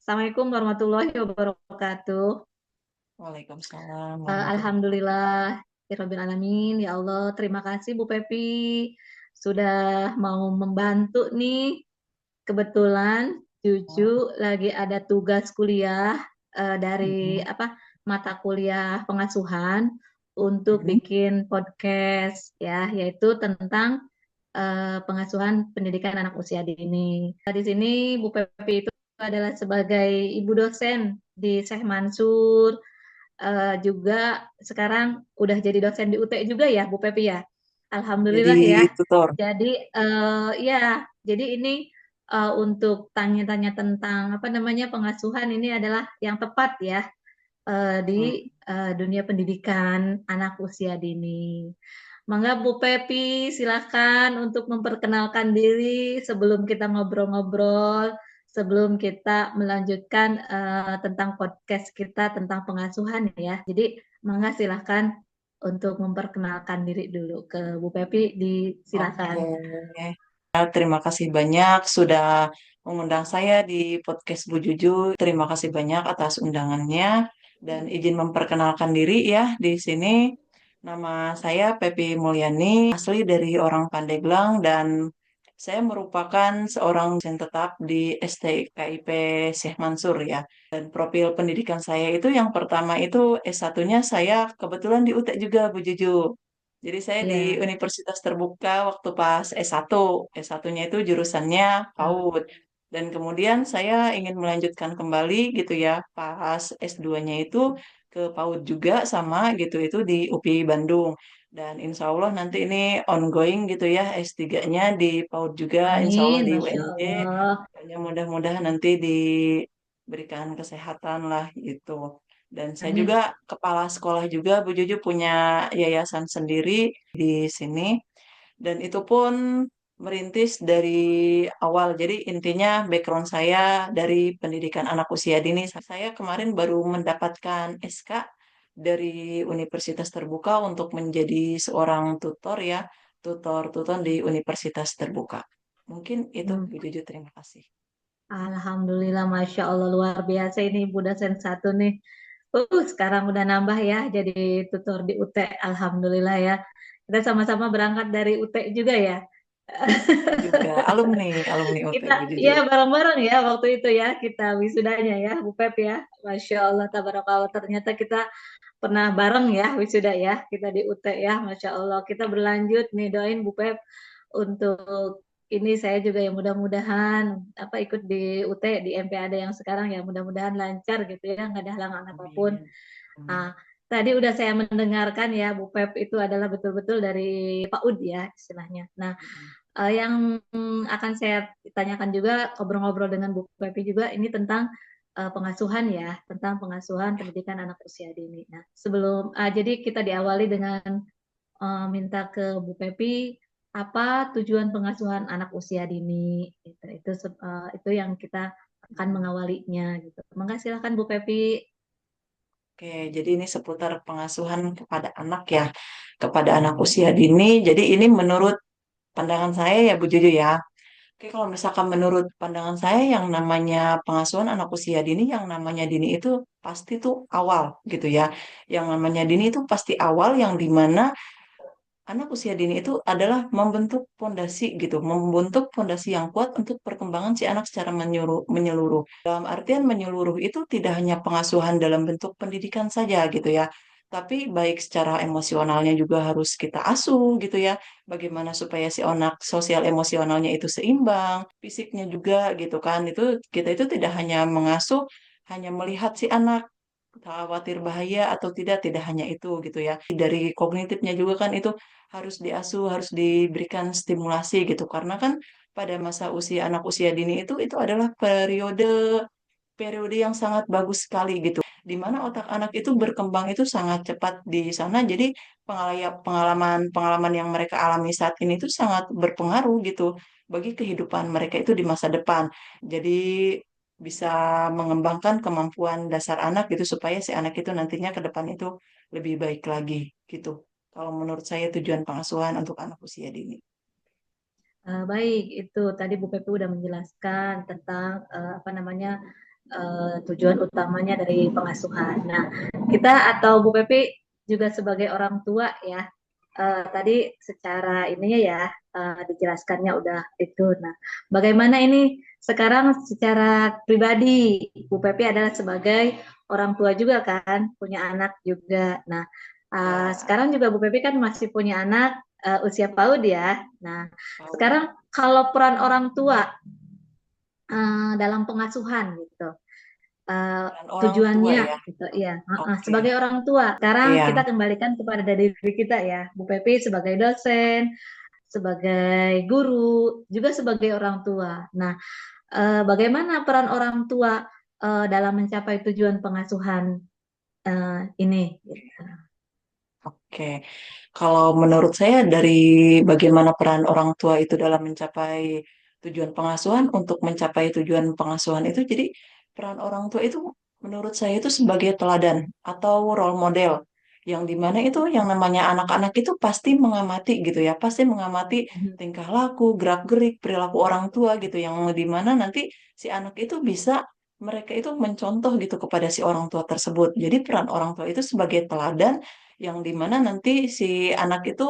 Assalamualaikum warahmatullahi wabarakatuh. Waalaikumsalam warahmatullahi Alhamdulillah, Rabbil Alamin. Ya Allah, terima kasih Bu Pepi sudah mau membantu nih. Kebetulan wabarakatuh. Cucu lagi ada tugas kuliah dari Mhm, mata kuliah pengasuhan untuk mhm. bikin podcast ya, yaitu tentang pengasuhan pendidikan anak usia dini. Di sini Bu Pepi itu adalah sebagai ibu dosen di Syekh Mansur, juga sekarang udah jadi dosen di UT juga ya Bu Pepi ya. Jadi Alhamdulillah ya. tutor. Jadi ya, jadi ini untuk tanya-tanya tentang apa namanya pengasuhan ini adalah yang tepat ya di Hmm. dunia pendidikan anak usia dini. Mangga Bu Pepi, silakan untuk memperkenalkan diri sebelum kita ngobrol-ngobrol, sebelum kita melanjutkan tentang podcast kita tentang pengasuhan ya. Jadi mangga silakan untuk memperkenalkan diri dulu ke Bu Pepi, Oke. disilakan. Terima kasih banyak sudah mengundang saya di podcast Bu Juju. Terima kasih banyak atas undangannya dan izin memperkenalkan diri ya di sini. Nama saya Pepi Mulyani, asli dari orang Pandeglang dan saya merupakan seorang dosen tetap di STKIP Syekh Mansur ya. Dan profil pendidikan saya itu yang pertama itu S1-nya saya kebetulan di UT juga Bu Juju. Jadi saya di Ya. Universitas Terbuka waktu pas S1. S1-nya itu jurusannya PAUD. Dan kemudian saya ingin melanjutkan kembali gitu ya. Pas S2-nya itu ke PAUD juga sama gitu itu di UPI Bandung. Dan insya Allah nanti ini ongoing gitu ya S3-nya di PAUD juga insya Allah Amin, di Masya UNJ. Allah. Pokoknya mudah-mudahan nanti diberikan kesehatan lah gitu. Dan saya juga Amin. kepala sekolah juga, Bu Juju punya yayasan sendiri di sini. Dan itu pun merintis dari awal. Jadi intinya background saya dari pendidikan anak usia dini. Saya kemarin baru mendapatkan SK dari Universitas Terbuka untuk menjadi seorang tutor ya, tutor-tutor di Universitas Terbuka. Mungkin itu, Hmm. Bu Juju, terima kasih. Alhamdulillah, Masya Allah, luar biasa ini Ibu dosen satu nih. Sekarang udah nambah ya jadi tutor di UT. Alhamdulillah ya. Kita sama-sama berangkat dari UT juga ya. Juga alumni UT, Kita Bu Juju. ya bareng-bareng ya waktu itu ya kita wisudanya ya Bu Pep ya. Masya Allah, tabarakallah. Ternyata kita pernah bareng ya wisuda ya. Kita di UT ya. Masya Allah. Kita berlanjut nih doain Bu Pep untuk ini saya juga yang mudah-mudahan apa ikut di UT di MPAD yang sekarang ya mudah-mudahan lancar gitu ya nggak ada halangan apapun. Amin. Nah, Amin. tadi udah saya mendengarkan ya Bu Pep itu adalah betul-betul dari Pak Ud ya istilahnya. Nah, yang akan saya tanyakan juga ngobrol-ngobrol dengan Bu Pepi juga ini tentang pengasuhan ya, tentang pengasuhan pendidikan anak usia dini. Nah, sebelum jadi kita diawali dengan minta ke Bu Pepi apa tujuan pengasuhan anak usia dini gitu. Itu yang kita akan mengawalinya gitu. Mangga silakan Bu Pepi. Oke, jadi ini seputar pengasuhan kepada anak ya, kepada anak usia dini. Jadi ini menurut pandangan saya ya Bu Jojo ya. Oke, kalau misalkan menurut pandangan saya yang namanya pengasuhan anak usia dini, yang namanya dini itu pasti tuh awal gitu ya. Yang namanya dini itu pasti awal yang dimana anak usia dini itu adalah membentuk pondasi gitu, membentuk pondasi yang kuat untuk perkembangan si anak secara menyeluruh. Dalam artian menyeluruh itu tidak hanya pengasuhan dalam bentuk pendidikan saja gitu ya, tapi baik secara emosionalnya juga harus kita asuh gitu ya. Bagaimana supaya si anak sosial emosionalnya itu seimbang, fisiknya juga gitu kan. Itu kita itu tidak hanya mengasuh, hanya melihat si anak khawatir bahaya atau tidak, tidak hanya itu gitu ya. Dari kognitifnya juga kan itu harus diasuh, harus diberikan stimulasi gitu. Karena kan pada masa usia anak usia dini itu adalah periode periode yang sangat bagus sekali gitu. Di mana otak anak itu berkembang itu sangat cepat di sana. Jadi pengalaman-pengalaman yang mereka alami saat ini itu sangat berpengaruh gitu bagi kehidupan mereka itu di masa depan. Jadi bisa mengembangkan kemampuan dasar anak gitu supaya si anak itu nantinya ke depan itu lebih baik lagi gitu. Kalau menurut saya tujuan pengasuhan untuk anak usia dini. Baik, itu tadi Bu Pepi udah menjelaskan tentang apa namanya tujuan utamanya dari pengasuhan. Nah, kita atau Bu Pepi juga sebagai orang tua ya, tadi secara ininya ya dijelaskannya udah itu. Nah, bagaimana ini sekarang secara pribadi Bu Pepi adalah sebagai orang tua juga kan, punya anak juga. Nah, Ya, sekarang juga Bu Pepi kan masih punya anak usia PAUD ya. Nah, tahu. sekarang kalau peran orang tua dalam pengasuhan gitu. Uh, Dan orang tua tujuannya ya. gitu ya. Oke. Sebagai orang tua sekarang Iya. kita kembalikan kepada diri kita ya, Bu Pepi sebagai dosen, sebagai guru, juga sebagai orang tua. Nah, bagaimana peran orang tua dalam mencapai tujuan pengasuhan ini gitu. Oke. Kalau menurut saya dari bagaimana peran orang tua itu dalam mencapai tujuan pengasuhan untuk mencapai tujuan pengasuhan itu, jadi peran orang tua itu menurut saya itu sebagai teladan atau role model yang dimana itu yang namanya anak-anak itu pasti mengamati gitu ya, pasti mengamati tingkah laku, gerak-gerik, perilaku orang tua gitu yang dimana nanti si anak itu bisa mereka itu mencontoh gitu kepada si orang tua tersebut. Jadi peran orang tua itu sebagai teladan yang dimana nanti si anak itu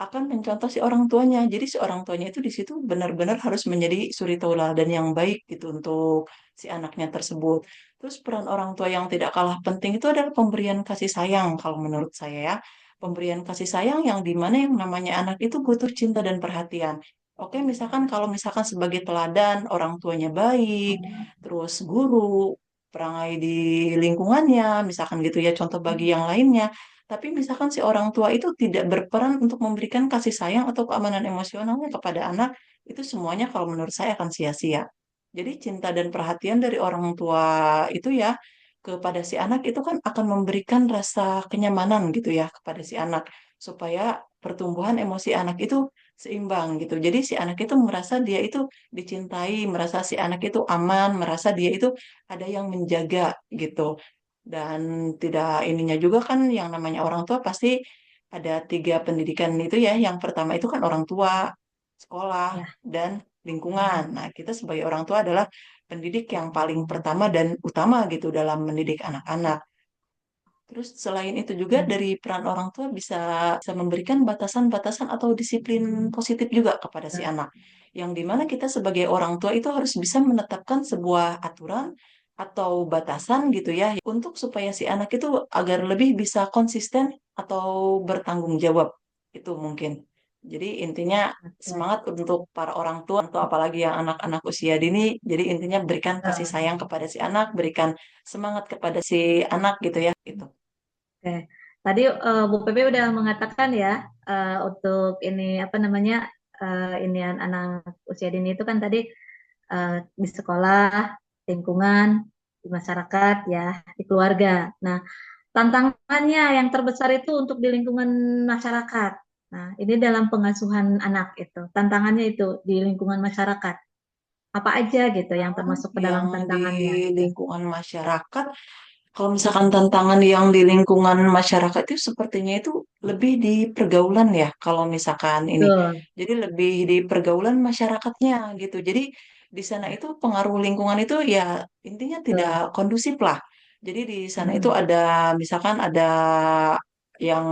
akan mencontoh si orang tuanya. Jadi si orang tuanya itu di situ benar-benar harus menjadi suri tauladan yang baik gitu untuk si anaknya tersebut. Terus peran orang tua yang tidak kalah penting itu adalah pemberian kasih sayang kalau menurut saya ya. Pemberian kasih sayang yang dimana yang namanya anak itu butuh cinta dan perhatian. Oke, misalkan kalau misalkan sebagai teladan orang tuanya baik, terus guru, perangai di lingkungannya, misalkan gitu ya, contoh bagi yang lainnya. Tapi misalkan si orang tua itu tidak berperan untuk memberikan kasih sayang atau keamanan emosionalnya kepada anak, itu semuanya kalau menurut saya akan sia-sia. Jadi cinta dan perhatian dari orang tua itu ya kepada si anak itu kan akan memberikan rasa kenyamanan gitu ya kepada si anak supaya pertumbuhan emosi anak itu seimbang gitu. Jadi si anak itu merasa dia itu dicintai, merasa si anak itu aman, merasa dia itu ada yang menjaga gitu. Dan tidak ininya juga kan yang namanya orang tua pasti ada tiga pendidikan itu ya. Yang pertama itu kan orang tua, sekolah, Ya. dan lingkungan. Nah, kita sebagai orang tua adalah pendidik yang paling pertama dan utama gitu dalam mendidik anak-anak. Terus selain itu juga dari peran orang tua bisa memberikan batasan-batasan atau disiplin positif juga kepada si anak. Yang dimana kita sebagai orang tua itu harus bisa menetapkan sebuah aturan atau batasan gitu ya untuk supaya si anak itu agar lebih bisa konsisten atau bertanggung jawab. Itu mungkin. Jadi intinya Oke. semangat untuk para orang tua atau apalagi yang anak-anak usia dini. Jadi intinya berikan kasih sayang kepada si anak, berikan semangat kepada si anak gitu ya. Gitu. Oke. Tadi Bu Pepe udah mengatakan ya untuk ini apa namanya ini anak usia dini itu kan tadi di sekolah, lingkungan, di masyarakat ya, di keluarga. Nah, tantangannya yang terbesar itu untuk di lingkungan masyarakat. Nah, ini dalam pengasuhan anak itu. Tantangannya itu di lingkungan masyarakat. Apa aja gitu yang termasuk ke dalam Yang di tantangannya gitu. lingkungan masyarakat, kalau misalkan tantangan yang di lingkungan masyarakat itu sepertinya itu lebih di pergaulan ya, kalau misalkan ini. Betul. Jadi lebih di pergaulan masyarakatnya gitu. Jadi di sana Ya, itu pengaruh lingkungan itu ya intinya tidak betul. kondusif lah. Jadi di sana itu Mm-mm. ada misalkan ada yang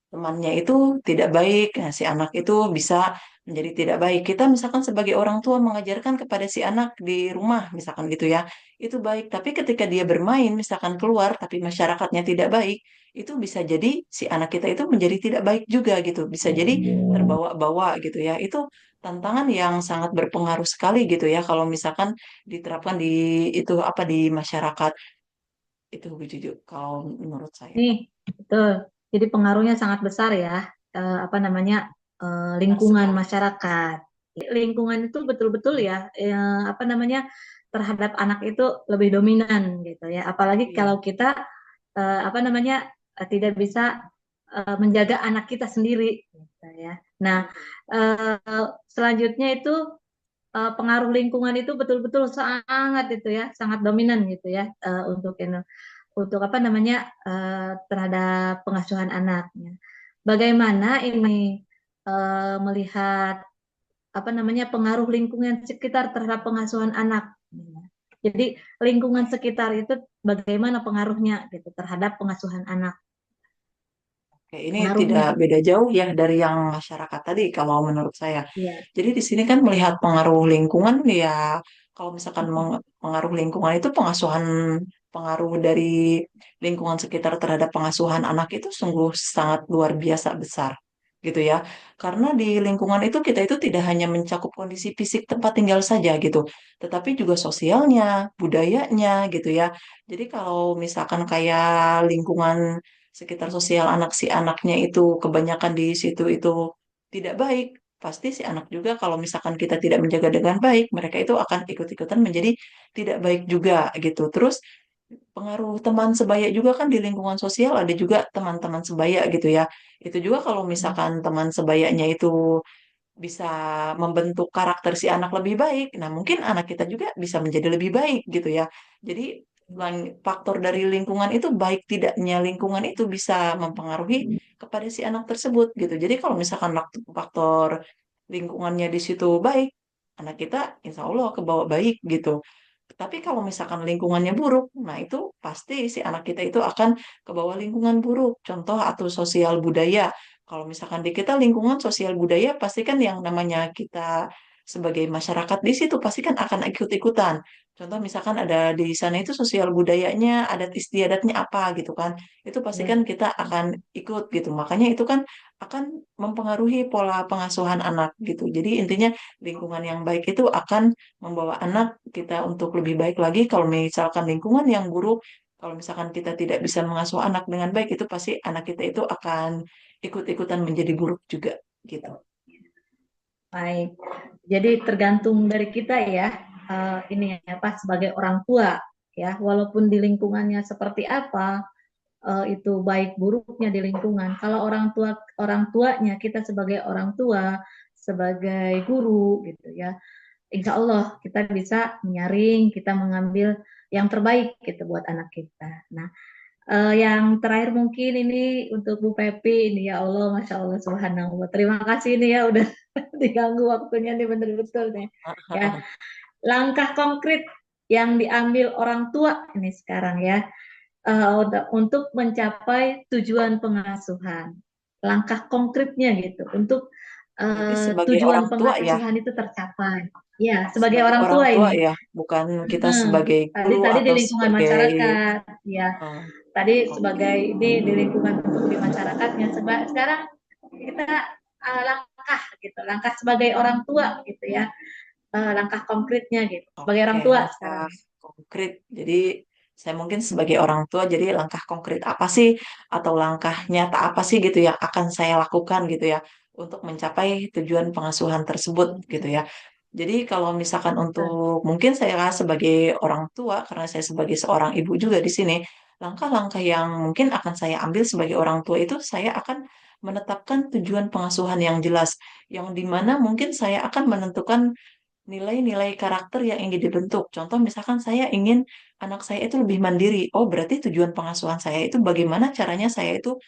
temannya itu tidak baik, nah, si anak itu bisa menjadi tidak baik. Kita misalkan sebagai orang tua mengajarkan kepada si anak di rumah, misalkan gitu ya, itu baik. Tapi ketika dia bermain, misalkan keluar, tapi masyarakatnya tidak baik, itu bisa jadi si anak kita itu menjadi tidak baik juga gitu. Bisa jadi terbawa-bawa gitu ya. Itu tantangan yang sangat berpengaruh sekali gitu ya kalau misalkan diterapkan di itu apa di masyarakat itu Bu Juju, kalau menurut saya. Nih, betul. Jadi pengaruhnya sangat besar ya, apa namanya Benar lingkungan sekali. masyarakat. Lingkungan itu betul-betul ya, apa namanya terhadap anak itu lebih dominan gitu ya. Apalagi kalau Iya. kita apa namanya tidak bisa menjaga anak kita sendiri gitu ya. Nah, selanjutnya itu pengaruh lingkungan itu betul-betul sangat itu ya, sangat dominan gitu ya untuk apa namanya terhadap pengasuhan anaknya. Bagaimana ini melihat apa namanya pengaruh lingkungan sekitar terhadap pengasuhan anak? Jadi lingkungan sekitar itu bagaimana pengaruhnya gitu terhadap pengasuhan anak, Oke, ini tidak pengaruhnya. beda jauh ya dari yang masyarakat tadi kalau menurut saya. Iya. Jadi di sini kan melihat pengaruh lingkungan ya, kalau misalkan pengaruh lingkungan itu pengaruh dari lingkungan sekitar terhadap pengasuhan anak itu sungguh sangat luar biasa besar gitu ya. Karena di lingkungan itu kita itu tidak hanya mencakup kondisi fisik tempat tinggal saja gitu, tetapi juga sosialnya, budayanya gitu ya. Jadi kalau misalkan kayak lingkungan sekitar sosial anak si anaknya itu kebanyakan di situ itu tidak baik, pasti si anak juga kalau misalkan kita tidak menjaga dengan baik, mereka itu akan ikut-ikutan menjadi tidak baik juga gitu. Terus pengaruh teman sebaya juga kan di lingkungan sosial ada juga teman-teman sebaya gitu ya. Itu juga kalau misalkan teman sebayanya itu bisa membentuk karakter si anak lebih baik. Nah, mungkin anak kita juga bisa menjadi lebih baik gitu ya. Jadi faktor dari lingkungan itu baik tidaknya lingkungan itu bisa mempengaruhi kepada si anak tersebut gitu. Jadi kalau misalkan faktor lingkungannya di situ baik, anak kita insya Allah kebawa baik gitu. Tapi kalau misalkan lingkungannya buruk, nah itu pasti si anak kita itu akan ke bawah lingkungan buruk. Contoh atau sosial budaya. Kalau misalkan di kita lingkungan sosial budaya, pasti kan yang namanya kita sebagai masyarakat di situ pasti kan akan ikut-ikutan. Contoh misalkan ada di sana itu sosial budayanya, adat istiadatnya apa gitu kan. Itu pasti Ya. kan kita akan ikut gitu. Makanya itu kan akan mempengaruhi pola pengasuhan anak gitu. Jadi intinya lingkungan yang baik itu akan membawa anak kita untuk lebih baik lagi. Kalau misalkan lingkungan yang buruk, kalau misalkan kita tidak bisa mengasuh anak dengan baik, itu pasti anak kita itu akan ikut-ikutan menjadi buruk juga gitu. Baik. Jadi tergantung dari kita ya, ini apa sebagai orang tua ya, walaupun di lingkungannya seperti apa, itu baik buruknya di lingkungan. Kalau orang tuanya kita sebagai orang tua, sebagai guru gitu ya, insya Allah kita bisa menyaring, kita mengambil yang terbaik gitu buat anak kita. Nah, yang terakhir mungkin ini untuk Bu Pepi ini ya Allah, Masya Allah, Subhanallah. Terima kasih ini ya udah diganggu waktunya nih betul-betul nih. Ya, langkah konkret yang diambil orang tua ini sekarang ya untuk mencapai tujuan pengasuhan. Langkah konkretnya gitu untuk Berarti sebagai orang tujuan tua ya, pengasuhan itu tercapai. Ya, sebagai sebagai orang orang tua tua ini. ya, bukan kita Hmm. sebagai Tadi guru tadi di atau lingkungan sebagai masyarakat, ya. eh, Tadi oke. sebagai ini di lingkungan untuk di masyarakatnya. Sekarang kita langkah gitu, langkah sebagai orang tua gitu ya, langkah konkretnya gitu. Sebagai Oke, orang tua langkah sekarang. konkret. Jadi saya mungkin sebagai orang tua, jadi langkah konkret apa sih atau langkah nyata apa sih gitu yang akan saya lakukan gitu ya untuk mencapai tujuan pengasuhan tersebut gitu ya. Jadi kalau misalkan untuk mungkin saya sebagai orang tua, karena saya sebagai seorang ibu juga di sini, langkah-langkah yang mungkin akan saya ambil sebagai orang tua itu saya akan menetapkan tujuan pengasuhan yang jelas, yang dimana mungkin saya akan menentukan nilai-nilai karakter yang ingin dibentuk. Contoh misalkan saya ingin anak saya itu lebih mandiri. Oh, berarti tujuan pengasuhan saya itu bagaimana caranya saya itu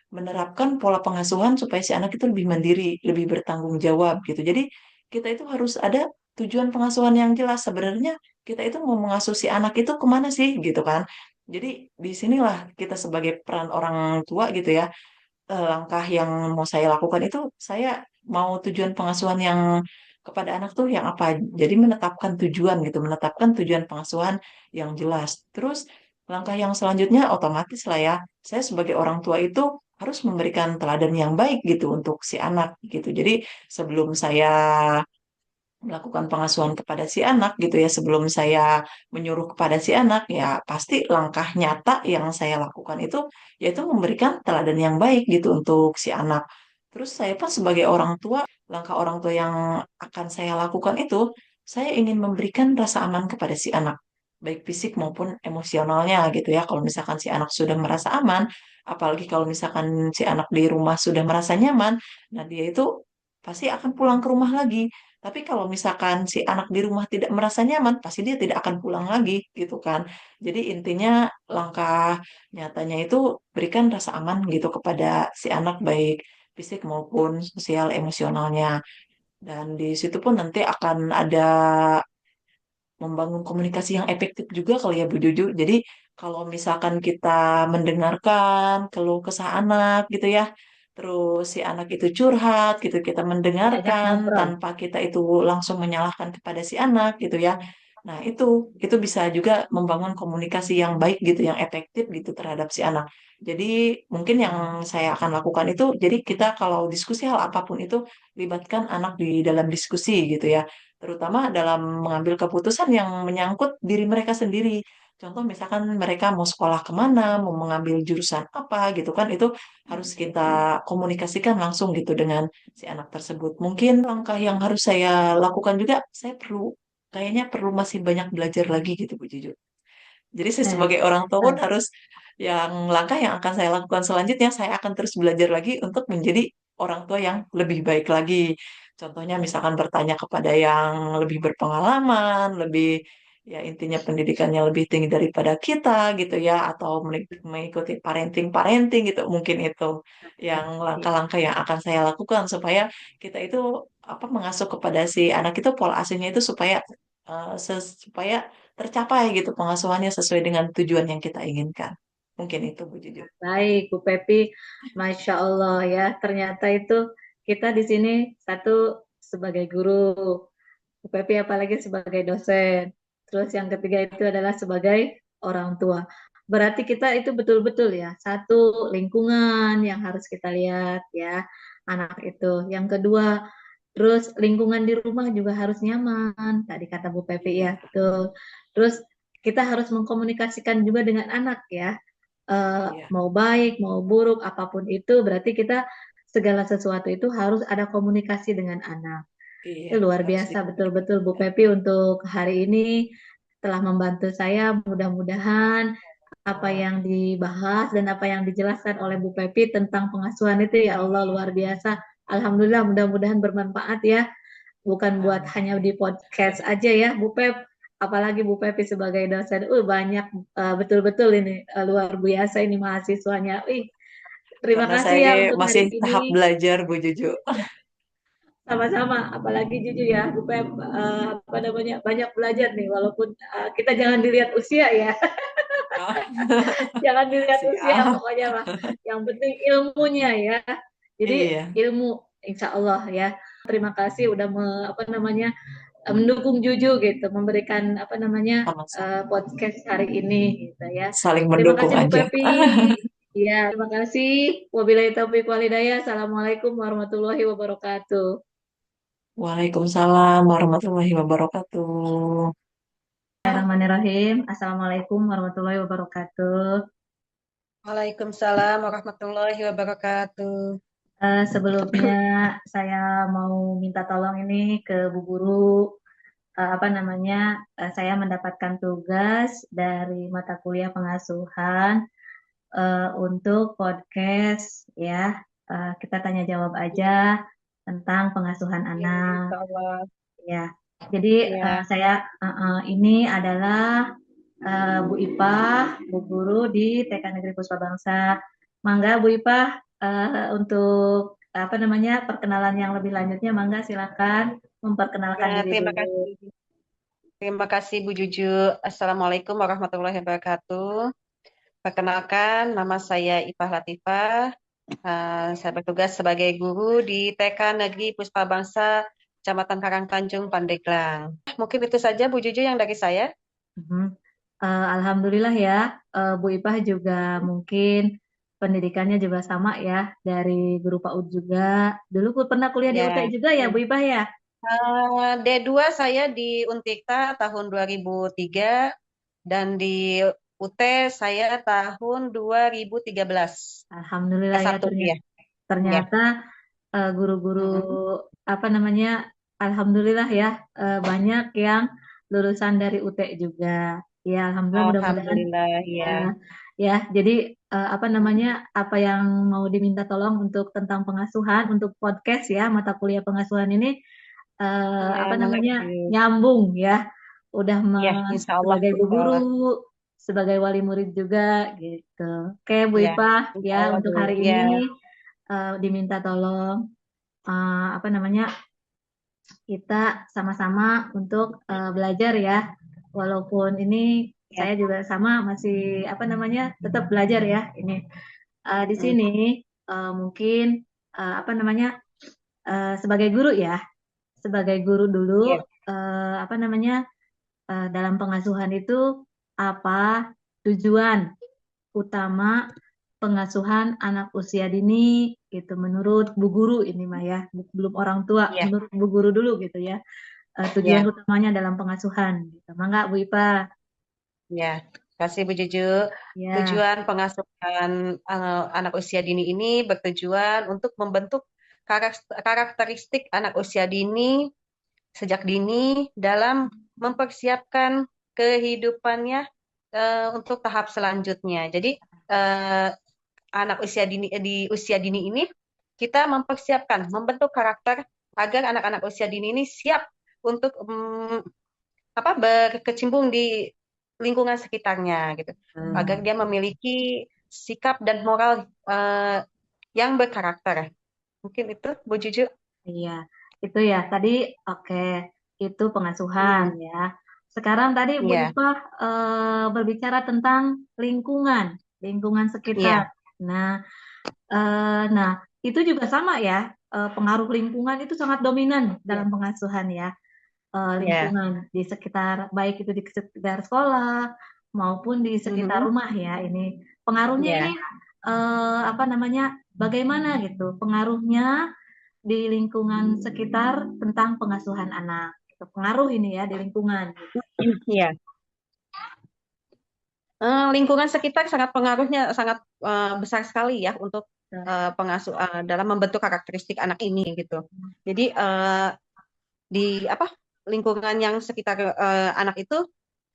menerapkan pola pengasuhan supaya si anak itu lebih mandiri, lebih bertanggung jawab gitu. Jadi kita itu harus ada tujuan pengasuhan yang jelas. Sebenarnya kita itu mau mengasuh si anak itu kemana sih gitu kan. Jadi disinilah kita sebagai peran orang tua gitu ya, langkah yang mau saya lakukan itu saya mau tujuan pengasuhan yang kepada anak tuh yang apa. Jadi menetapkan tujuan gitu, menetapkan tujuan pengasuhan yang jelas. Terus langkah yang selanjutnya otomatis lah ya, saya sebagai orang tua itu harus memberikan teladan yang baik gitu untuk si anak gitu. Jadi sebelum saya melakukan pengasuhan kepada si anak gitu ya, sebelum saya menyuruh kepada si anak ya pasti langkah nyata yang saya lakukan itu yaitu memberikan teladan yang baik gitu untuk si anak. Terus saya pun sebagai orang tua, langkah orang tua yang akan saya lakukan itu saya ingin memberikan rasa aman kepada si anak, baik fisik maupun emosionalnya gitu ya. Kalau misalkan si anak sudah merasa aman, apalagi kalau misalkan si anak di rumah sudah merasa nyaman, nah dia itu pasti akan pulang ke rumah lagi. Tapi kalau misalkan si anak di rumah tidak merasa nyaman, pasti dia tidak akan pulang lagi, gitu kan. Jadi intinya langkah nyatanya itu berikan rasa aman gitu kepada si anak baik fisik maupun sosial emosionalnya. Dan di situ pun nanti akan ada membangun komunikasi yang efektif juga kali ya Bu Juju. Jadi kalau misalkan kita mendengarkan keluh kesah anak gitu ya, terus si anak itu curhat gitu, kita Diajak mendengarkan ngobrol. tanpa kita itu langsung menyalahkan kepada si anak gitu ya. Nah, itu bisa juga membangun komunikasi yang baik gitu, yang efektif gitu terhadap si anak. Jadi mungkin yang saya akan lakukan itu, jadi kita kalau diskusi hal apapun itu libatkan anak di dalam diskusi gitu ya, terutama dalam mengambil keputusan yang menyangkut diri mereka sendiri. Contoh misalkan mereka mau sekolah kemana, mau mengambil jurusan apa gitu kan, itu harus kita komunikasikan langsung gitu dengan si anak tersebut. Mungkin langkah yang harus saya lakukan juga, saya kayaknya perlu masih banyak belajar lagi gitu Bu Juju. Jadi saya Nah, sebagai orang tua pun eh, harus langkah yang akan saya lakukan selanjutnya, saya akan terus belajar lagi untuk menjadi orang tua yang lebih baik lagi. Contohnya misalkan bertanya kepada yang lebih berpengalaman, lebih ya intinya pendidikannya lebih tinggi daripada kita gitu ya, atau mengikuti parenting-parenting gitu. Mungkin itu yang iya. langkah-langkah yang akan saya lakukan supaya kita itu apa mengasuh kepada si anak itu pola asuhnya itu supaya supaya tercapai gitu pengasuhannya sesuai dengan tujuan yang kita inginkan. Mungkin itu Bu Juju. Baik, Bu Pepi, Masya Allah ya. Ternyata itu kita di sini satu sebagai guru, Bu Pepi apalagi sebagai dosen. Terus yang ketiga itu adalah sebagai orang tua. Berarti kita itu betul-betul ya, satu lingkungan yang harus kita lihat ya, anak itu. Yang kedua, terus lingkungan di rumah juga harus nyaman. Tadi kata Bu Pepi Iya, ya, betul. Terus kita harus mengkomunikasikan juga dengan anak ya, iya, mau baik, mau buruk, apapun itu, berarti kita segala sesuatu itu harus ada komunikasi dengan anak. iya, Luar harus biasa betul-betul Bu dikomunikasikan. Pepi untuk hari ini telah membantu saya. Mudah-mudahan apa Oh, yang dibahas dan apa yang dijelaskan oleh Bu Pepi tentang pengasuhan itu ya Allah luar biasa. Alhamdulillah mudah-mudahan bermanfaat ya. Bukan buat hanya amin. di podcast aja ya Bu Pep. Apalagi Bu Pepi sebagai dosen. Banyak betul-betul ini luar biasa ini mahasiswanya. Terima Karena kasih saya ya untuk masih hari tahap ini. belajar Bu Juju. Sama-sama, apalagi jujur ya, Bu Pep, apa namanya, banyak belajar nih, walaupun kita jangan dilihat usia ya, Oh, jangan dilihat usia, siap. pokoknya lah. Yang penting ilmunya ya. Jadi Iya, ilmu, insya Allah ya. Terima kasih udah apa namanya mendukung Juju gitu, memberikan apa namanya sama-sama. podcast hari ini gitu ya. Saling Terima mendukung kasih Bu aja. Pepi. Ya, terima kasih. Wabillahi taufiq walhidayah. Assalamualaikum warahmatullahi wabarakatuh. Waalaikumsalam warahmatullahi wabarakatuh. Bismillahirrahmanirrahim. Assalamualaikum warahmatullahi wabarakatuh. Waalaikumsalam warahmatullahi wabarakatuh. Sebelumnya saya mau minta tolong ini ke Bu Guru. Apa namanya? Saya mendapatkan tugas dari mata kuliah pengasuhan untuk podcast ya. Kita tanya jawab aja Ya, tentang pengasuhan ya, anak insya Allah. ya. Jadi Ya, ini adalah Bu Ipah, Bu Guru di TK Negeri Puspa Bangsa. Mangga Bu Ipah untuk apa namanya perkenalan yang lebih lanjutnya, mangga silakan memperkenalkan ya, diri terima dulu. kasih. Terima kasih Bu Juju. Assalamualaikum warahmatullahi wabarakatuh. Perkenalkan, nama saya Ipah Latifah. Saya bertugas sebagai guru di TK Negeri Puspa Bangsa, Kecamatan Karangtanjung, Pandeglang. Mungkin itu saja Bu Juju yang dari saya. Mhm. Alhamdulillah ya, Bu Ipah juga mungkin pendidikannya juga sama ya dari guru PAUD juga. Dulu pernah kuliah di UT Ya. juga ya Bu Ipah ya. D2 saya di Untikta tahun 2003 dan di UT saya tahun 2013. Alhamdulillah ya S1 ya. Ya. ternyata guru-guru Mm-mm. apa namanya, alhamdulillah ya banyak yang lulusan dari UT juga. Ya, alhamdulillah mudah-mudahan Alhamdulillah eh, ya. ya. Jadi apa namanya, apa yang mau diminta tolong untuk tentang pengasuhan untuk podcast ya, mata kuliah pengasuhan ini Ya, apa namanya mengerti. nyambung ya. Udah Ya, insya Allah. sebagai bu Insya guru, Allah. sebagai wali murid juga gitu. Oke, Bu Ya, Ipah insya ya Allah untuk Bu. hari Ya, ini diminta tolong apa namanya kita sama-sama untuk belajar ya. walaupun ini Ya. saya juga sama masih apa namanya tetap belajar ya ini. Di Mm. sini mungkin apa namanya sebagai guru ya, sebagai guru dulu Ya. apa namanya dalam pengasuhan itu apa tujuan utama pengasuhan anak usia dini gitu menurut Bu Guru ini mah ya, belum orang tua, Ya. menurut Bu Guru dulu gitu ya. Tujuan Ya. utamanya dalam pengasuhan gitu. Mangga Bu Ipa. Ya. Kasih Bu Juju. Ya, Tujuan pengasuhan anak usia dini ini bertujuan untuk membentuk karakteristik anak usia dini sejak dini dalam mempersiapkan kehidupannya untuk tahap selanjutnya. Jadi eh, anak usia dini di usia dini ini kita mempersiapkan, membentuk karakter agar anak-anak usia dini ini siap untuk berkecimpung di lingkungan sekitarnya gitu, agar dia memiliki sikap dan moral yang berkarakter. Mungkin itu Bu Juju. iya. Itu ya. Tadi oke, itu pengasuhan Hmm, ya. Sekarang tadi Bu iya, Ipa berbicara tentang lingkungan, lingkungan sekitar. iya, Nah, nah, itu juga sama ya. Pengaruh lingkungan itu sangat dominan iya, dalam pengasuhan ya. iya. Lingkungan di sekitar, baik itu di sekitar sekolah maupun di sekitar Mhm, rumah ya. Ini pengaruhnya ini iya. apa namanya? Bagaimana gitu? Pengaruhnya di lingkungan sekitar tentang pengasuhan anak. Itu pengaruh ini ya di lingkungan. Iya. Lingkungan sekitar sangat pengaruhnya sangat besar sekali ya untuk pengasuh dalam membentuk karakteristik anak ini gitu. Jadi di apa lingkungan yang sekitar anak itu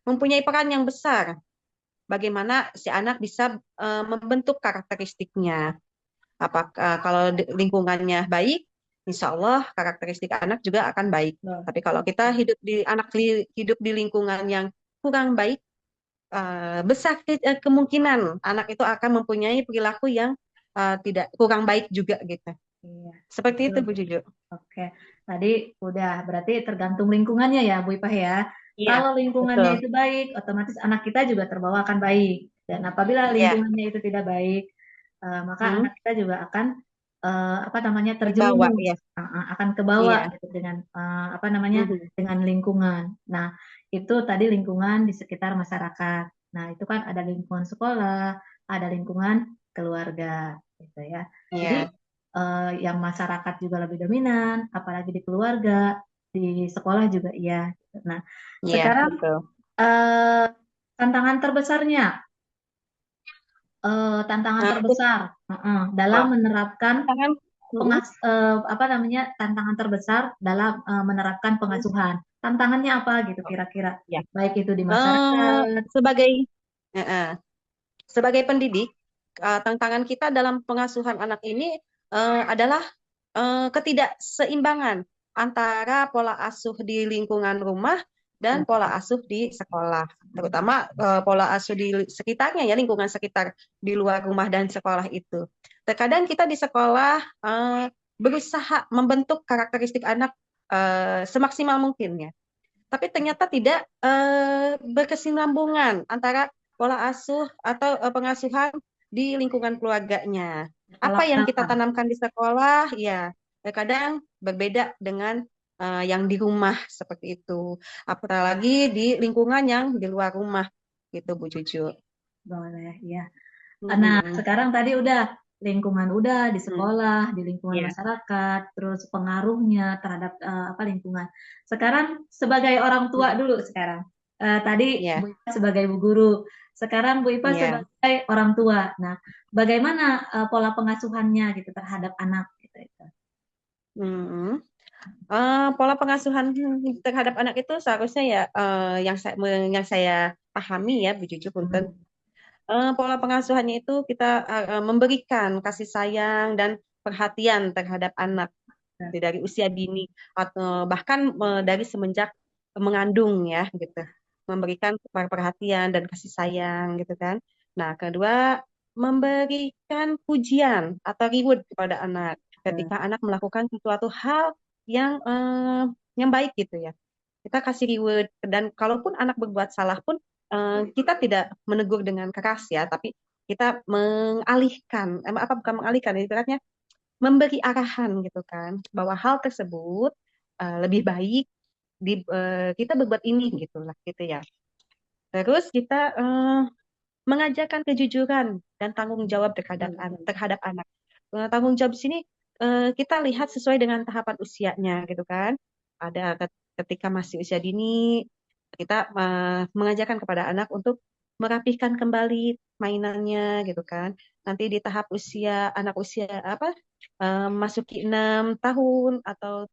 mempunyai peran yang besar. Bagaimana si anak bisa membentuk karakteristiknya. Apakah kalau lingkungannya baik, insya Allah karakteristik anak juga akan baik. Nah, Tapi kalau kita hidup di lingkungan yang kurang baik, besar kemungkinan anak itu akan mempunyai perilaku yang tidak kurang baik juga gitu. iya, Seperti itu betul. Bu Juju. Oke, tadi udah berarti tergantung lingkungannya ya Bu Ipah ya. Iya, Kalau lingkungannya betul. itu baik, otomatis anak kita juga terbawa akan baik. Dan apabila Iya, lingkungannya itu tidak baik, maka hmm, anak kita juga akan apa namanya terbawa terjerumus, ya. akan kebawa Iya. gitu dengan apa namanya Mhm. dengan lingkungan. Nah, itu tadi lingkungan di sekitar masyarakat. Nah, itu kan ada lingkungan sekolah, ada lingkungan keluarga, gitu ya. Jadi Iya, yang masyarakat juga lebih dominan, apalagi di keluarga, di sekolah juga iya. Nah, iya, sekarang betul. eh, tantangan terbesarnya, tantangan Nah, itu terbesar dalam oh, menerapkan tantangan. Mhm. apa namanya tantangan terbesar dalam menerapkan pengasuhan. Tantangannya apa gitu Oh, kira-kira? ya. Baik itu di Eh, masyarakat. sebagai eh, eh, sebagai pendidik, tantangan kita dalam pengasuhan anak ini adalah ketidakseimbangan antara pola asuh di lingkungan rumah dan pola asuh di sekolah, terutama pola asuh di sekitarnya ya, lingkungan sekitar di luar rumah dan sekolah itu. Terkadang kita di sekolah berusaha membentuk karakteristik anak semaksimal mungkin ya, tapi ternyata tidak berkesinambungan antara pola asuh atau pengasuhan di lingkungan keluarganya. Apa Sekolah. yang kita tanamkan di sekolah, ya terkadang berbeda dengan yang di rumah seperti itu. Apalagi di lingkungan yang di luar rumah, gitu Bu Cucu. Boleh, ya. Nah, Mm-mm. sekarang tadi udah lingkungan udah di Mm. sekolah, di lingkungan Ya. masyarakat, terus pengaruhnya terhadap apa lingkungan. Sekarang sebagai orang tua Mm. dulu sekarang. Tadi Ya. Bu Ipa sebagai bu guru, sekarang Bu Ipa Ya. sebagai orang tua. Nah, bagaimana pola pengasuhannya gitu terhadap anak gitu itu. Mm-mm. Pola pengasuhan terhadap anak itu seharusnya ya yang saya pahami ya Bu Cucu punten. Hmm. Pola pengasuhannya itu kita memberikan kasih sayang dan perhatian terhadap anak dari usia dini atau bahkan dari semenjak mengandung ya gitu. Memberikan perhatian dan kasih sayang gitu kan. Nah, kedua memberikan pujian atau reward kepada anak ketika anak melakukan sesuatu hal yang baik gitu ya. kita kasih reward. Dan kalaupun anak berbuat salah pun kita tidak menegur dengan keras ya, tapi kita mengalihkan, bukan mengalihkan, ibaratnya memberi arahan gitu kan, bahwa hal tersebut lebih baik kita berbuat ini gitulah gitu ya. Terus kita mengajarkan kejujuran dan tanggung jawab terhadap anak. Tanggung jawab di sini kita lihat sesuai dengan tahapan usianya gitu kan. Ada ketika masih usia dini, kita mengajarkan kepada anak untuk merapihkan kembali mainannya gitu kan. Nanti di tahap anak usia masuki 6 tahun atau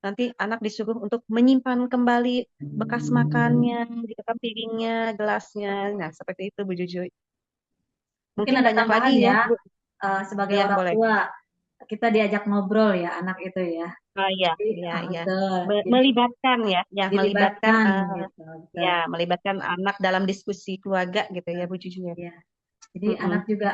nanti anak disuruh untuk menyimpan kembali bekas makannya, gitu kan, piringnya, gelasnya. Nah, seperti itu Bu Juju. Mungkin Mungkin ada banyak lagi tambahan ya, ya, Bu. sebagai Iya, orang boleh. tua, kita diajak ngobrol ya anak itu ya. Iya, Jadi, iya, iya. betul. Jadi Melibatkan ya, melibatkan dilibatkan gitu. Betul. melibatkan anak dalam diskusi keluarga gitu ya, Bu Juju ya. Ya. Jadi Mm-mm. anak juga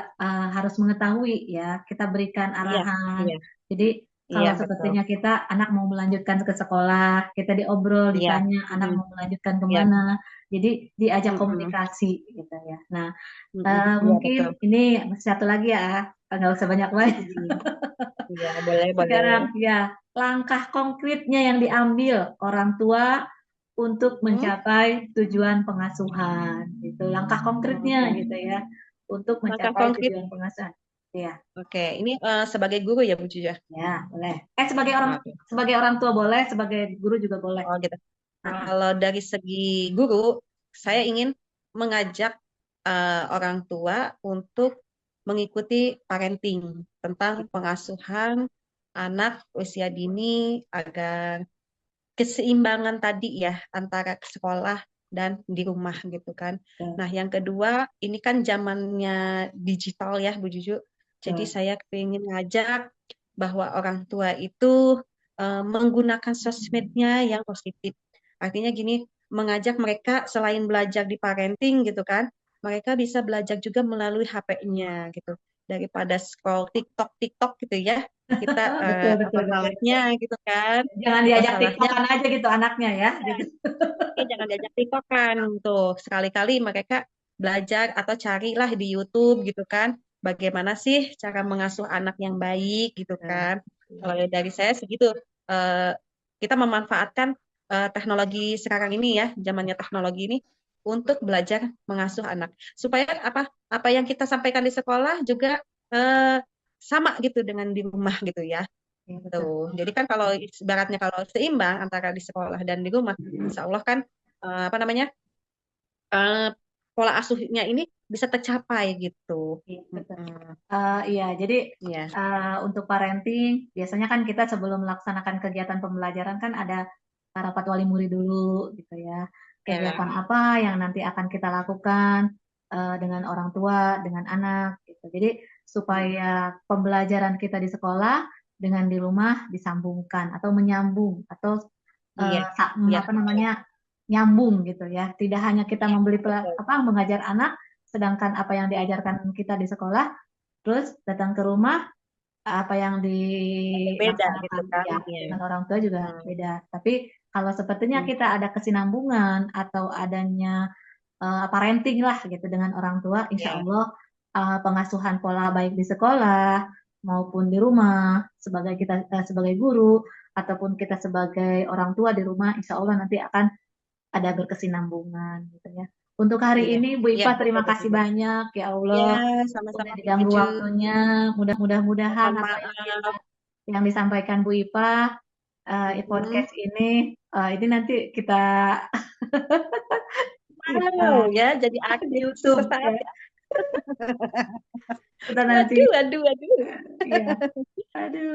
harus mengetahui ya, kita berikan Iya, arahan. iya, Jadi iya, kalau betul. sepertinya kita anak mau melanjutkan ke sekolah, kita diobrol, Iya, ditanya anak mm-mm. mau melanjutkan Iya, kemana. Jadi diajak mm-mm. komunikasi gitu ya. Nah, Mm-mm. Iya, mungkin betul. ini satu lagi ya, nggak usah banyak-banyak. Mm. Iya, boleh, boleh. Sekarang ya, langkah konkretnya yang diambil orang tua untuk Hmm? mencapai tujuan pengasuhan. Itu langkah konkretnya Oke. gitu ya, untuk Langkah mencapai konkret. tujuan pengasuhan. Ya, Oke, ini sebagai guru ya Bu Juju ya? ya boleh. Oke. Sebagai orang tua boleh, sebagai guru juga boleh. Oh gitu. Ah, Kalau dari segi guru, saya ingin mengajak orang tua untuk mengikuti parenting tentang pengasuhan anak usia dini agar keseimbangan tadi ya antara sekolah dan di rumah gitu kan. betul, Nah, yang kedua, ini kan zamannya digital ya Bu Juju. Jadi betul. saya ingin ngajak bahwa orang tua itu menggunakan sosmednya yang positif. Artinya gini, mengajak mereka selain belajar di parenting gitu kan, mereka bisa belajar juga melalui HP-nya gitu. Daripada scroll TikTok TikTok gitu ya. Kita Betul, apa betul, betul, salahnya betul. gitu kan? Jangan Apa diajak salahnya? tiktokan aja gitu anaknya ya, gitu. Oke, jangan diajak TikTok kan tuh. Sekali-kali mereka belajar atau carilah di YouTube gitu kan. Bagaimana sih cara mengasuh anak yang baik gitu Betul. kan. Kalau dari saya segitu, eh, kita memanfaatkan teknologi sekarang ini ya, zamannya teknologi ini untuk belajar mengasuh anak. Supaya apa yang kita sampaikan di sekolah juga sama gitu dengan di rumah gitu ya. Ya, betul. Tuh. Jadi kan kalau ibaratnya kalau seimbang antara di sekolah dan di rumah, insya Allah kan apa namanya eh, pola asuhnya ini bisa tercapai gitu. Iya, betul. Mm-mm. Iya, jadi Iya, untuk parenting biasanya kan kita sebelum melaksanakan kegiatan pembelajaran kan ada rapat wali murid dulu gitu ya. ya, Kegiatan apa yang nanti akan kita lakukan dengan orang tua, dengan anak gitu. Jadi supaya pembelajaran kita di sekolah dengan di rumah disambungkan atau menyambung atau iya, iya, apa namanya nyambung gitu ya. Tidak hanya kita iya, membeli betul. mengajar anak, sedangkan apa yang diajarkan kita di sekolah, terus datang ke rumah apa yang Beda gitu dilaksanakan kan. ya Iya. dengan orang tua juga Hmm, beda. Tapi kalau sepertinya hmm, kita ada kesinambungan atau adanya parenting lah gitu dengan orang tua, insya iya, Allah pengasuhan pola baik di sekolah maupun di rumah sebagai kita sebagai guru ataupun kita sebagai orang tua di rumah, insya Allah nanti akan ada berkesinambungan gitu ya. Untuk hari iya, ini Bu iya, Ipa betul, terima betul, kasih betul. banyak ya Iya, Allah udah sama-sama Bu diganggu Juju. waktunya. Mudah-mudahan Mohon apa maaf. yang disampaikan Bu Ipa Hmm. podcast ini nanti kita Wow, ya jadi di artis YouTube sesaat ya. ya. Kita nanti Waduh, waduh, waduh. ya. Aduh.